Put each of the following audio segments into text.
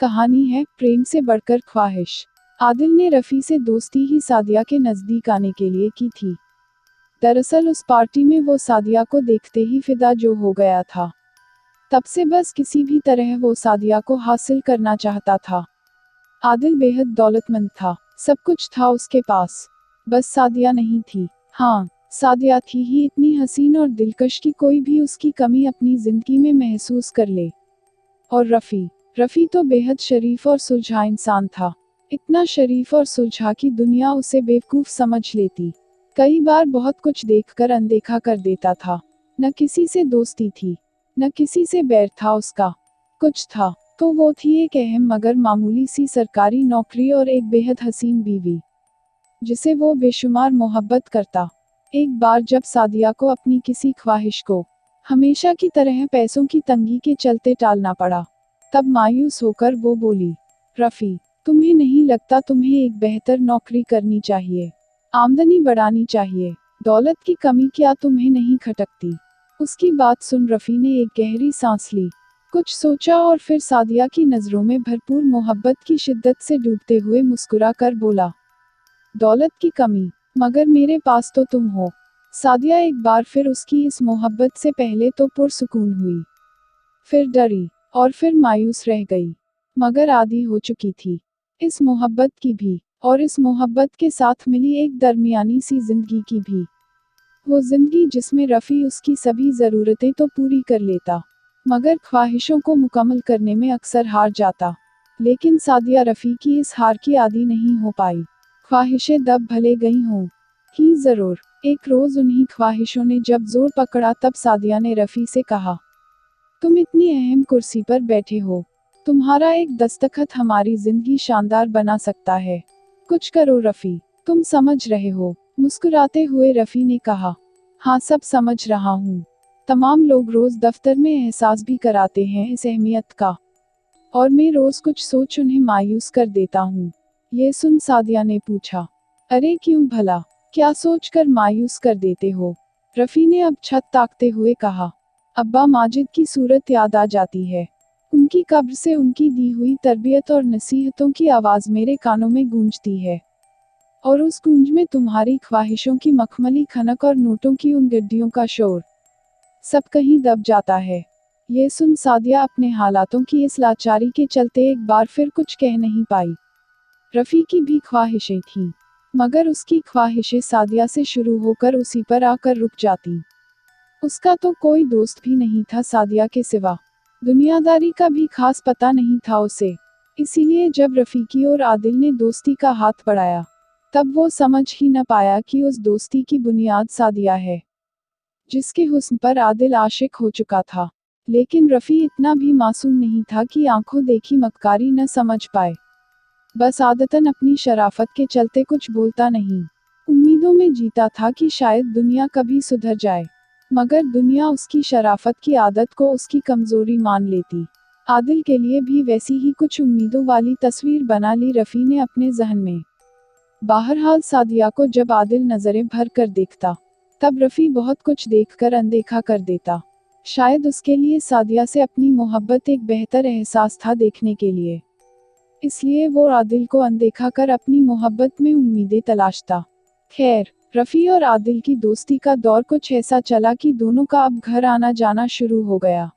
कहानी है प्रेम से बढ़कर ख्वाहिश। आदिल ने रफ़ी से दोस्ती ही सादिया के नज़दीक आने के लिए की थी। दरअसल उस पार्टी में वो सादिया को देखते ही फिदा जो हो गया था। तब से बस किसी भी तरह वो सादिया को हासिल करना चाहता था। आदिल बेहद दौलतमंद था, सब कुछ था उसके पास, बस सादिया नहीं थी। हाँ, सादिया थी ही इतनी हसीन और दिलकश कि कोई भी उसकी कमी अपनी ज़िंदगी में महसूस कर ले। और रफ़ी तो बेहद शरीफ और सुलझा इंसान था। इतना शरीफ और सुलझा कि दुनिया उसे बेवकूफ़ समझ लेती। कई बार बहुत कुछ देखकर अनदेखा कर देता था। न किसी से दोस्ती थी, न किसी से बैर था उसका। कुछ था तो वो थी एक अहम मगर मामूली सी सरकारी नौकरी और एक बेहद हसीन बीवी, जिसे वो बेशुमार मोहब्बत करता। एक बार जब सादिया को अपनी किसी ख्वाहिश को हमेशा की तरह पैसों की तंगी के चलते टालना पड़ा, तब मायूस होकर वो बोली, रफ़ी, तुम्हें नहीं लगता तुम्हें एक बेहतर नौकरी करनी चाहिए, आमदनी बढ़ानी चाहिए, दौलत की कमी क्या तुम्हें नहीं खटकती? उसकी बात सुन रफ़ी ने एक गहरी सांस ली, कुछ सोचा और फिर सादिया की नज़रों में भरपूर मोहब्बत की शिद्दत से डूबते हुए मुस्कुरा कर बोला, दौलत की कमी, मगर मेरे पास तो तुम हो। सादिया एक बार फिर उसकी इस मोहब्बत से पहले तो पुरसुकून हुई, फिर डरी, और फिर मायूस रह गई, मगर आदी हो चुकी थी इस मोहब्बत की भी, और इस मोहब्बत के साथ मिली एक दरमियानी सी जिंदगी की भी। वो जिंदगी जिसमें रफ़ी उसकी सभी ज़रूरतें तो पूरी कर लेता, मगर ख्वाहिशों को मुकम्मल करने में अक्सर हार जाता। लेकिन सादिया रफ़ी की इस हार की आदी नहीं हो पाई। ख्वाहिशें दब भले गई हों ही ज़रूर। एक रोज़ उन्हीं ख्वाहिशों ने जब जोर पकड़ा तब सादिया ने रफ़ी से कहा, तुम इतनी अहम कुर्सी पर बैठे हो, तुम्हारा एक दस्तखत हमारी जिंदगी शानदार बना सकता है, कुछ करो रफ़ी, तुम समझ रहे हो? मुस्कुराते हुए रफ़ी ने कहा, हाँ सब समझ रहा हूँ। तमाम लोग रोज़ दफ्तर में एहसास भी कराते हैं इस अहमियत का, और मैं रोज़ कुछ सोच उन्हें मायूस कर देता हूँ। ये सुन सादिया ने पूछा, अरे क्यों भला, क्या सोच कर मायूस कर देते हो? रफ़ी ने अब छत ताकते हुए कहा, अब्बा माजिद की सूरत याद आ जाती है। उनकी कब्र से उनकी दी हुई तरबियत और नसीहतों की आवाज़ मेरे कानों में गूंजती है, और उस गूंज में तुम्हारी ख्वाहिशों की मखमली खनक और नोटों की उन गड्डियों का शोर, सब कहीं दब जाता है। ये सुन सादिया अपने हालातों की इस लाचारी के चलते एक बार फिर कुछ कह नहीं पाई। रफ़ी की भी ख्वाहिशें थीं, मगर उसकी ख्वाहिशें सादिया से शुरू होकर उसी पर आकर रुक जाती। उसका तो कोई दोस्त भी नहीं था सादिया के सिवा, दुनियादारी का भी खास पता नहीं था उसे। इसीलिए जब रफ़ीकी और आदिल ने दोस्ती का हाथ बढ़ाया, तब वो समझ ही न पाया कि उस दोस्ती की बुनियाद सादिया है, जिसके हुस्न पर आदिल आशिक हो चुका था। लेकिन रफ़ी इतना भी मासूम नहीं था कि आंखों देखी मक्कारी न समझ पाए। बस आदतन अपनी शराफत के चलते कुछ बोलता नहीं, उम्मीदों में जीता था कि शायद दुनिया कभी सुधर जाए, मगर दुनिया उसकी शराफत की आदत को उसकी कमजोरी मान लेती। आदिल के लिए भी वैसी ही कुछ उम्मीदों वाली तस्वीर बना ली रफ़ी ने अपने जहन में। बहरहाल सादिया को जब आदिल नज़रें भर कर देखता, तब रफ़ी बहुत कुछ देखकर अनदेखा कर देता। शायद उसके लिए सादिया से अपनी मोहब्बत एक बेहतर एहसास था देखने के लिए, इसलिए वो आदिल को अनदेखा कर अपनी मोहब्बत में उम्मीदें तलाशता। खैर, रफ़ी और आदिल की दोस्ती का दौर कुछ ऐसा चला कि दोनों का अब घर आना जाना शुरू हो गया।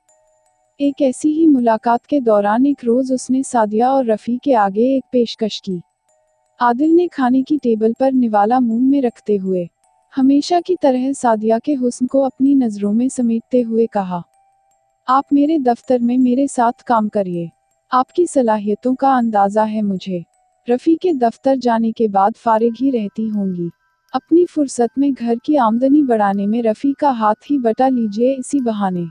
एक ऐसी ही मुलाकात के दौरान एक रोज़ उसने सादिया और रफ़ी के आगे एक पेशकश की। आदिल ने खाने की टेबल पर निवाला मुंह में रखते हुए, हमेशा की तरह सादिया के हुस्न को अपनी नज़रों में समेटते हुए कहा, आप मेरे दफ्तर में मेरे साथ काम करिए, आपकी सलाहियतों का अंदाज़ा है मुझे। रफ़ी के दफ्तर जाने के बाद फारिग ही रहती होंगी, अपनी फुर्सत में घर की आमदनी बढ़ाने में रफ़ी का हाथ ही बटा लीजिए इसी बहाने।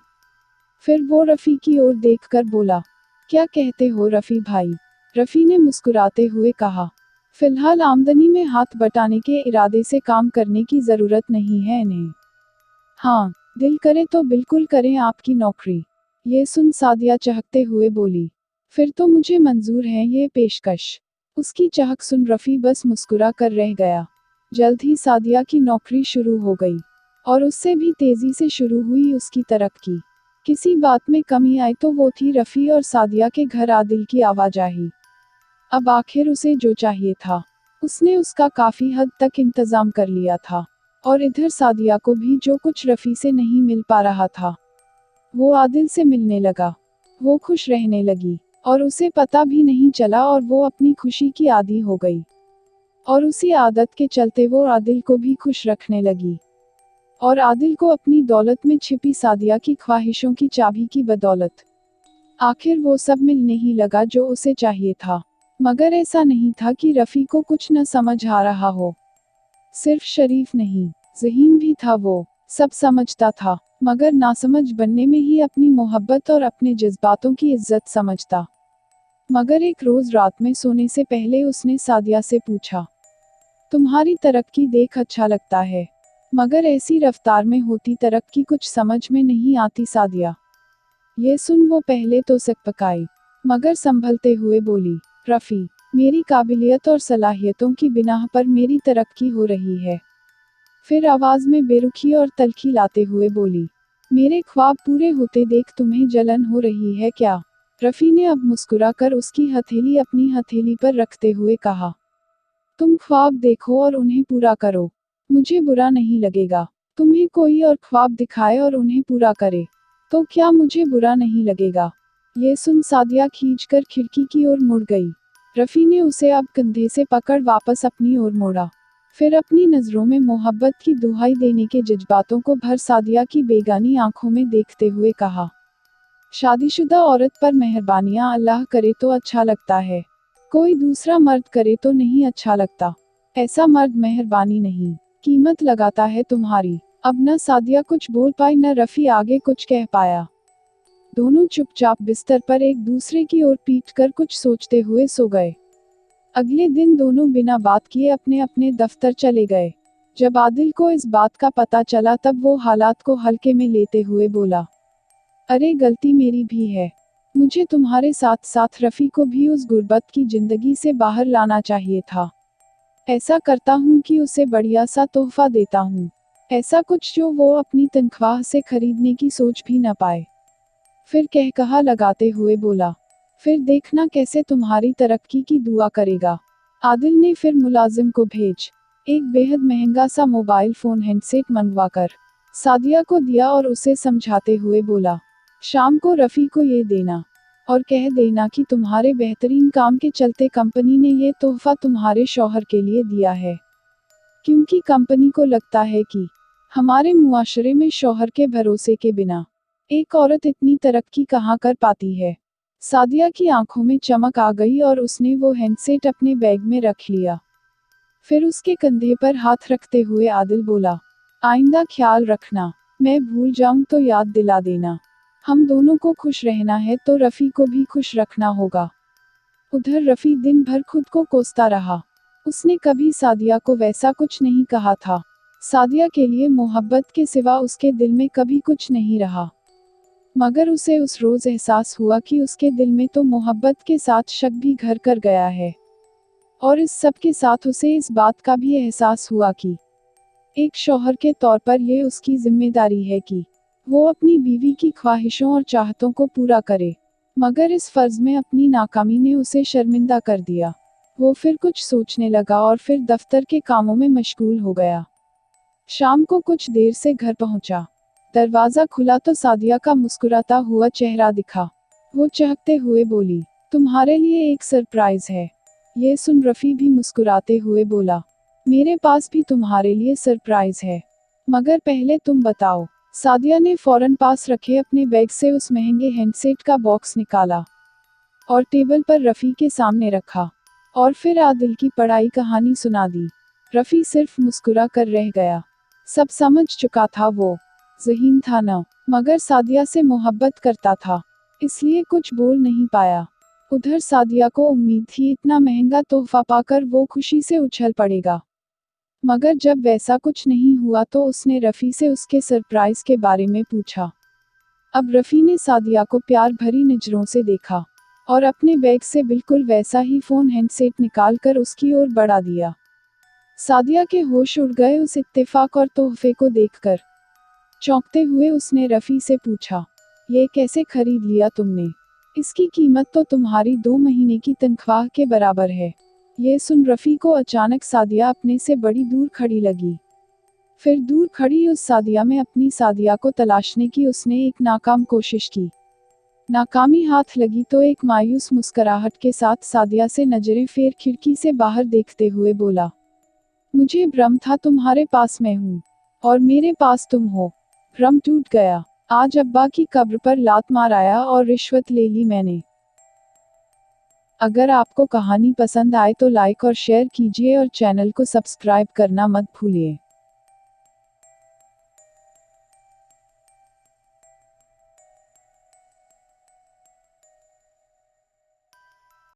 फिर वो रफ़ी की ओर देखकर बोला, क्या कहते हो रफ़ी भाई? रफ़ी ने मुस्कुराते हुए कहा, फिलहाल आमदनी में हाथ बटाने के इरादे से काम करने की ज़रूरत नहीं है इन्हें। हाँ, दिल करे तो बिल्कुल करें आपकी नौकरी। ये सुन सादिया चहकते हुए बोली, फिर तो मुझे मंजूर है ये पेशकश। उसकी चहक सुन रफ़ी बस मुस्कुरा कर रह गया। जल्द ही सादिया की नौकरी शुरू हो गई, और उससे भी तेज़ी से शुरू हुई उसकी तरक्की। किसी बात में कमी आई तो वो थी रफ़ी और सादिया के घर आदिल की आवाजाही। अब आखिर उसे जो चाहिए था, उसने उसका काफ़ी हद तक इंतज़ाम कर लिया था। और इधर सादिया को भी जो कुछ रफ़ी से नहीं मिल पा रहा था, वो आदिल से मिलने लगा। वो खुश रहने लगी, और उसे पता भी नहीं चला और वो अपनी खुशी की आदी हो गई। और उसी आदत के चलते वो आदिल को भी खुश रखने लगी। और आदिल को अपनी दौलत में छिपी सादिया की ख्वाहिशों की चाबी की बदौलत आखिर वो सब मिलने ही लगा जो उसे चाहिए था। मगर ऐसा नहीं था कि रफ़ी को कुछ न समझ आ रहा हो। सिर्फ शरीफ नहीं, ज़हीन भी था वो, सब समझता था, मगर नासमझ बनने में ही अपनी मोहब्बत और अपने जज्बातों की इज्जत समझता। मगर एक रोज़ रात में सोने से पहले उसने सादिया से पूछा, तुम्हारी तरक्की देख अच्छा लगता है, मगर ऐसी रफ्तार में होती तरक्की कुछ समझ में नहीं आती सादिया। ये सुन वो पहले तो सकपकाई, मगर संभलते हुए बोली, रफ़ी, मेरी काबिलियत और सलाहियतों की बिनाह पर मेरी तरक्की हो रही है। फिर आवाज़ में बेरुखी और तल्खी लाते हुए बोली, मेरे ख्वाब पूरे होते देख तुम्हें जलन हो रही है क्या? रफ़ी ने अब मुस्कुराकर उसकी हथेली अपनी हथेली पर रखते हुए कहा, तुम ख्वाब देखो और उन्हें पूरा करो, मुझे बुरा नहीं लगेगा। तुम्हें कोई और ख्वाब दिखाए और उन्हें पूरा करे, तो क्या मुझे बुरा नहीं लगेगा? ये सुन सादिया खींचकर खिड़की की ओर मुड़ गई। रफ़ी ने उसे अब कंधे से पकड़ वापस अपनी ओर मोड़ा। फिर अपनी नज़रों में मोहब्बत की दुहाई देने के जज्बातों को भर सादिया की बेगानी आंखों में देखते हुए कहा, शादीशुदा औरत पर मेहरबानियां अल्लाह करे तो अच्छा लगता है, कोई दूसरा मर्द करे तो नहीं अच्छा लगता। ऐसा मर्द मेहरबानी नहीं, कीमत लगाता है तुम्हारी। अब न सादिया कुछ बोल पाई न रफ़ी आगे कुछ कह पाया। दोनों चुपचाप बिस्तर पर एक दूसरे की ओर पीट कर कुछ सोचते हुए सो गए। अगले दिन दोनों बिना बात किए अपने अपने दफ्तर चले गए। जब आदिल को इस बात का पता चला तब वो हालात को हल्के में लेते हुए बोला, अरे गलती मेरी भी है, मुझे तुम्हारे साथ साथ रफ़ी को भी उस गुर्बत की जिंदगी से बाहर लाना चाहिए था। ऐसा करता हूँ कि उसे बढ़िया सा तोहफा देता हूँ, ऐसा कुछ जो वो अपनी तनख्वाह से खरीदने की सोच भी न पाए। फिर कहकहा लगाते हुए बोला, फिर देखना कैसे तुम्हारी तरक्की की दुआ करेगा। आदिल ने फिर मुलाजिम को भेज एक बेहद महंगा सा मोबाइल फ़ोन हैंडसेट मंगवाकर सादिया को दिया और उसे समझाते हुए बोला, शाम को रफ़ी को ये देना और कह देना कि तुम्हारे बेहतरीन काम के चलते कंपनी ने ये तोहफा तुम्हारे शौहर के लिए दिया है। क्योंकि कंपनी को लगता है कि हमारे मुआशरे में शौहर के भरोसे के बिना एक औरत इतनी तरक्की कहाँ कर पाती है। सादिया की आंखों में चमक आ गई और उसने वो हैंडसेट अपने बैग में रख लिया। फिर उसके कंधे पर हाथ रखते हुए आदिल बोला, आइंदा ख्याल रखना, मैं भूल जाऊं तो याद दिला देना। हम दोनों को खुश रहना है तो रफ़ी को भी खुश रखना होगा। उधर रफ़ी दिन भर खुद को कोसता रहा। उसने कभी सादिया को वैसा कुछ नहीं कहा था। सादिया के लिए मोहब्बत के सिवा उसके दिल में कभी कुछ नहीं रहा। मगर उसे उस रोज़ एहसास हुआ कि उसके दिल में तो मोहब्बत के साथ शक भी घर कर गया है। और इस सब के साथ उसे इस बात का भी एहसास हुआ कि एक शौहर के तौर पर यह उसकी जिम्मेदारी है कि वो अपनी बीवी की ख्वाहिशों और चाहतों को पूरा करे। मगर इस फर्ज में अपनी नाकामी ने उसे शर्मिंदा कर दिया। वो फिर कुछ सोचने लगा और फिर दफ्तर के कामों में मशगूल हो गया। शाम को कुछ देर से घर पहुंचा। दरवाज़ा खुला तो सादिया का मुस्कुराता हुआ चेहरा दिखा। वो चहकते हुए बोली, तुम्हारे लिए एक सरप्राइज है। ये सुन रफ़ी भी मुस्कुराते हुए बोला, मेरे पास भी तुम्हारे लिए सरप्राइज है, मगर पहले तुम बताओ। सादिया ने फौरन पास रखे अपने बैग से उस महंगे हैंडसेट का बॉक्स निकाला और टेबल पर रफ़ी के सामने रखा और फिर आदिल की पढ़ाई कहानी सुना दी। रफ़ी सिर्फ मुस्कुरा कर रह गया। सब समझ चुका था वो, ज़हीन था न, मगर सादिया से मोहब्बत करता था, इसलिए कुछ बोल नहीं पाया। उधर सादिया को उम्मीद थी इतना महंगा तोहफा पाकर वो खुशी से उछल पड़ेगा। मगर जब वैसा कुछ नहीं हुआ तो उसने रफ़ी से उसके सरप्राइज के बारे में पूछा। अब रफ़ी ने सादिया को प्यार भरी नज़रों से देखा और अपने बैग से बिल्कुल वैसा ही फ़ोन हैंडसेट निकाल कर उसकी ओर बढ़ा दिया। सादिया के होश उड़ गए उस इत्तेफाक और तोहफे को देखकर। चौंकते हुए उसने रफ़ी से पूछा, ये कैसे खरीद लिया तुमने? इसकी कीमत तो तुम्हारी 2 महीने की तनख्वाह के बराबर है। ये सुन रफ़ी को अचानक सादिया अपने से बड़ी दूर खड़ी लगी। फिर दूर खड़ी उस सादिया में अपनी सादिया को तलाशने की उसने एक नाकाम कोशिश की। नाकामी हाथ लगी तो एक मायूस मुस्कुराहट के साथ सादिया से नजरें फेर खिड़की से बाहर देखते हुए बोला, मुझे भ्रम था तुम्हारे पास मैं हूँ और मेरे पास तुम हो। भ्रम टूट गया। आज अब्बा की कब्र पर लात मार आया और रिश्वत ले ली मैंने। अगर आपको कहानी पसंद आए तो लाइक और शेयर कीजिए और चैनल को सब्सक्राइब करना मत भूलिए।